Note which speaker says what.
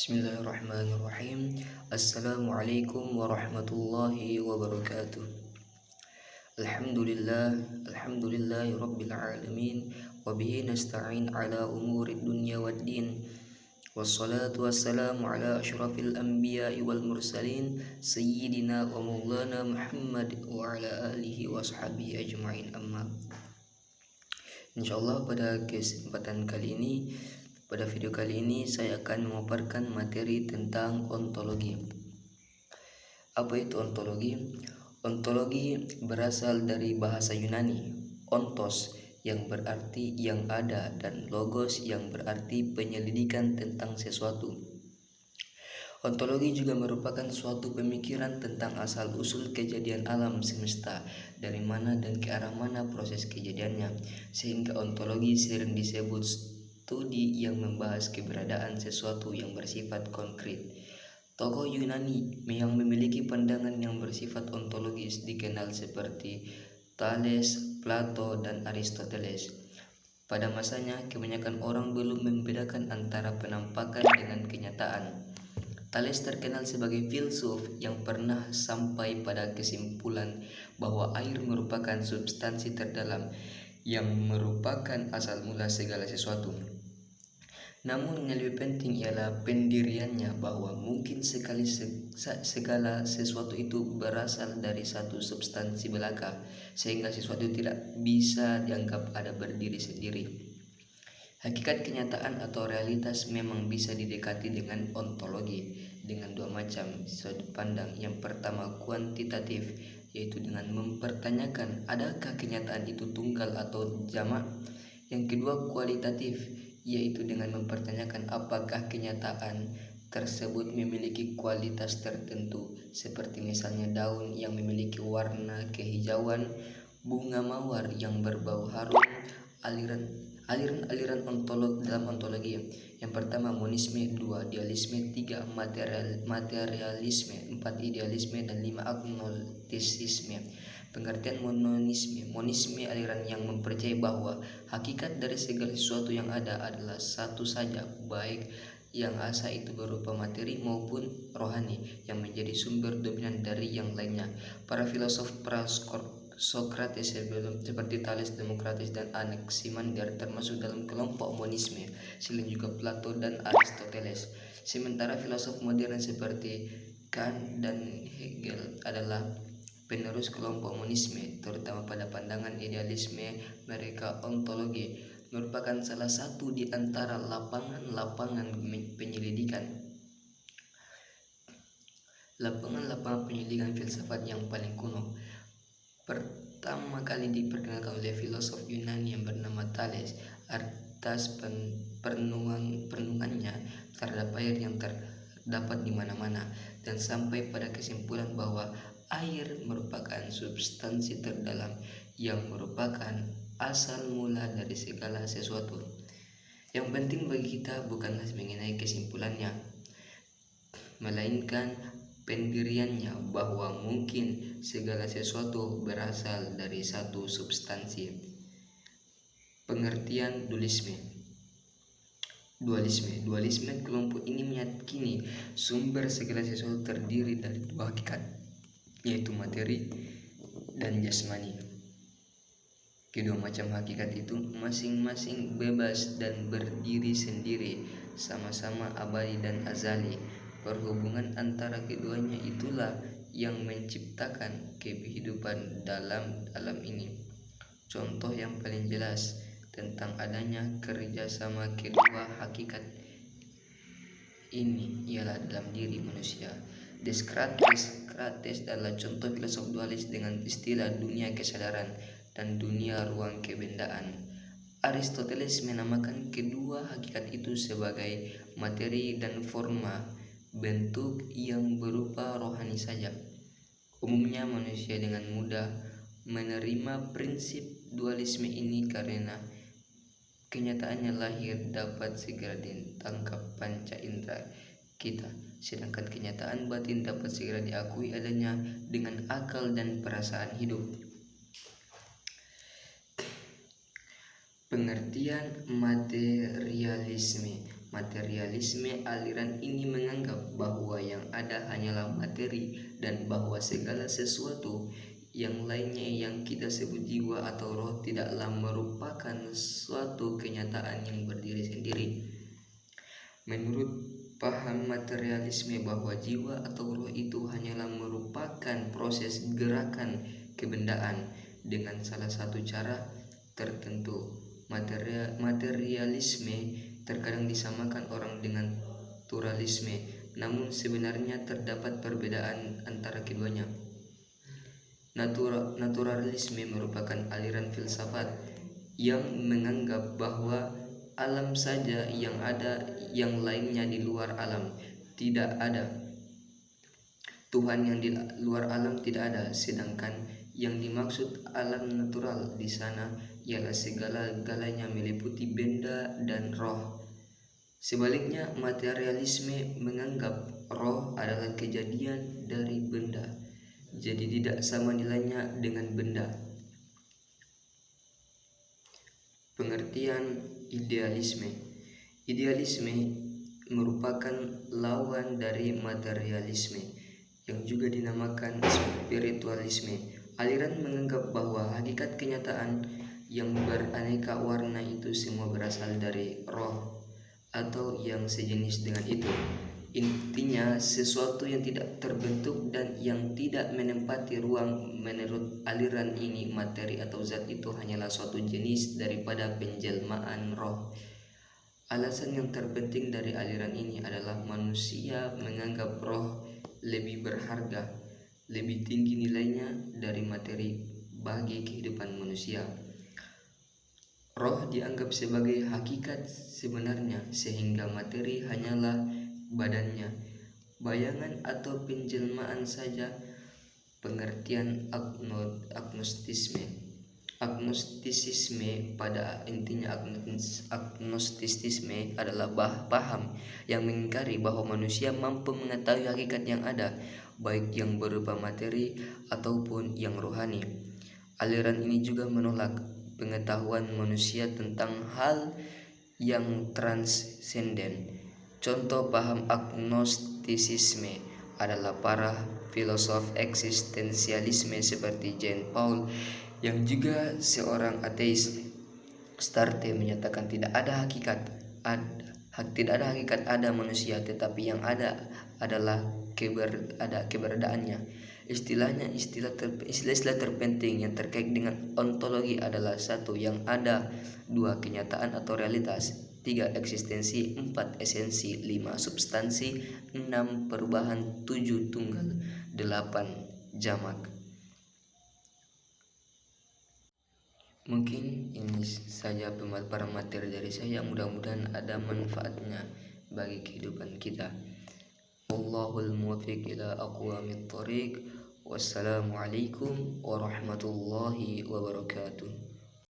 Speaker 1: Bismillahirrahmanirrahim. Assalamualaikum warahmatullahi wabarakatuh. Alhamdulillah, alhamdulillahi rabbil alamin. Wa bihi nasta'in ala umurid dunya waddin. Wassalatu wassalamu ala asyrafil anbiya'i wal mursalin sayyidina wa maulana Muhammad wa ala alihi wa sahbihi ajma'in, amma. Insyaallah pada video kali ini saya akan memaparkan materi tentang ontologi. Apa itu ontologi? Ontologi berasal dari bahasa Yunani, ontos yang berarti yang ada dan logos yang berarti penyelidikan tentang sesuatu. Ontologi juga merupakan suatu pemikiran tentang asal-usul kejadian alam semesta, dari mana dan ke arah mana proses kejadiannya, sehingga ontologi sering disebut studi yang membahas keberadaan sesuatu yang bersifat konkret. Tokoh Yunani yang memiliki pandangan yang bersifat ontologis dikenal seperti Thales, Plato, dan Aristoteles. Pada masanya, kebanyakan orang belum membedakan antara penampakan dengan kenyataan. Thales terkenal sebagai filsuf yang pernah sampai pada kesimpulan bahwa air merupakan substansi terdalam yang merupakan asal mula segala sesuatu. Namun yang lebih penting ialah pendiriannya, bahwa mungkin sekali segala sesuatu itu berasal dari satu substansi belaka, sehingga sesuatu tidak bisa dianggap ada berdiri sendiri. Hakikat kenyataan atau realitas memang bisa didekati dengan ontologi dengan dua macam sudut pandang. Yang pertama kuantitatif, yaitu dengan mempertanyakan adakah kenyataan itu tunggal atau jamak. Yang kedua kualitatif, yaitu dengan mempertanyakan apakah kenyataan tersebut memiliki kualitas tertentu, seperti misalnya daun yang memiliki warna kehijauan, bunga mawar yang berbau harum. Aliran dalam ontologi. Yang pertama monisme, 2 dualisme, 3 materialisme, 4 idealisme, dan 5 agnostisisme. Pengertian monisme aliran yang mempercayai bahwa hakikat dari segala sesuatu yang ada adalah satu saja, baik yang asa itu berupa materi maupun rohani, yang menjadi sumber dominan dari yang lainnya. Para filosof Sokrates seperti Thales, Demokrates, dan Anaximander termasuk dalam kelompok monisme, selain juga Plato dan Aristoteles. Sementara filosof modern seperti Kant dan Hegel adalah penerus kelompok monisme, terutama pada pandangan idealisme mereka. Ontologi merupakan salah satu di antara lapangan penyelidikan filsafat yang paling kuno. Pertama kali diperkenalkan oleh filosof Yunani yang bernama Thales atas perenungannya terhadap air yang terdapat di mana-mana, dan sampai pada kesimpulan bahwa air merupakan substansi terdalam yang merupakan asal mula dari segala sesuatu. Yang penting bagi kita bukanlah mengenai kesimpulannya, melainkan pendiriannya, bahwa mungkin segala sesuatu berasal dari satu substansi. Pengertian dualisme kelompok ini meyakini sumber segala sesuatu terdiri dari dua hakikat, yaitu materi dan jasmani. Kedua macam hakikat itu masing-masing bebas dan berdiri sendiri, sama-sama abadi dan azali. Perhubungan antara keduanya itulah yang menciptakan kehidupan dalam alam ini. Contoh yang paling jelas tentang adanya kerjasama kedua hakikat ini ialah dalam diri manusia. Descartes adalah contoh filosof dualis dengan istilah dunia kesadaran dan dunia ruang kebendaan. Aristoteles menamakan kedua hakikat itu sebagai materi dan forma, bentuk yang berupa rohani saja. Umumnya manusia dengan mudah menerima prinsip dualisme ini karena kenyataannya lahir dapat segera ditangkap panca indera kita, sedangkan kenyataan batin dapat segera diakui adanya dengan akal dan perasaan hidup. Pengertian materialisme. Materialisme aliran ini menganggap bahwa yang ada hanyalah materi dan bahwa segala sesuatu yang lainnya yang kita sebut jiwa atau roh tidaklah merupakan suatu kenyataan yang berdiri sendiri. Menurut paham materialisme bahwa jiwa atau roh itu hanyalah merupakan proses gerakan kebendaan dengan salah satu cara tertentu. Materialisme terkadang disamakan orang dengan naturalisme, namun sebenarnya terdapat perbedaan antara keduanya. Naturalisme merupakan aliran filsafat yang menganggap bahwa alam saja yang ada, yang lainnya di luar alam tidak ada. Tuhan yang di luar alam tidak ada, sedangkan yang dimaksud alam natural di sana ialah segala-galanya meliputi benda dan roh. Sebaliknya, materialisme menganggap roh adalah kejadian dari benda, jadi tidak sama nilainya dengan benda. Pengertian idealisme. Idealisme merupakan lawan dari materialisme yang juga dinamakan spiritualisme. Aliran menganggap bahwa hakikat kenyataan yang beraneka warna itu semua berasal dari roh atau yang sejenis dengan itu. Intinya sesuatu yang tidak terbentuk dan yang tidak menempati ruang. Menurut aliran ini, materi atau zat itu hanyalah suatu jenis daripada penjelmaan roh. Alasan yang terpenting dari aliran ini adalah manusia menganggap roh lebih berharga, lebih tinggi nilainya dari materi bagi kehidupan manusia. Roh dianggap sebagai hakikat sebenarnya, sehingga materi hanyalah badannya, bayangan atau penjelmaan saja. Pengertian agnostisisme pada intinya agnostisisme adalah paham yang mengingkari bahwa manusia mampu mengetahui hakikat yang ada, baik yang berupa materi ataupun yang rohani. Aliran ini juga menolak pengetahuan manusia tentang hal yang transenden. Contoh paham agnostisisme adalah para filosof eksistensialisme seperti Jean Paul yang juga seorang ateis. Sartre menyatakan tidak ada hakikat ada manusia, tetapi yang ada adalah keberadaannya. Istilah terpenting yang terkait dengan ontologi adalah 1. Yang ada, 2. Kenyataan atau realitas, 3. Eksistensi, 4. Esensi, 5. Substansi, 6. Perubahan, 7. Tunggal, 8. Jamak. Mungkin ini saja pemaparan materi dari saya, mudah-mudahan ada manfaatnya bagi kehidupan kita. Wallahul muwaffiq ila aqwamit thoriq. Wassalamualaikum warahmatullahi wabarakatuh.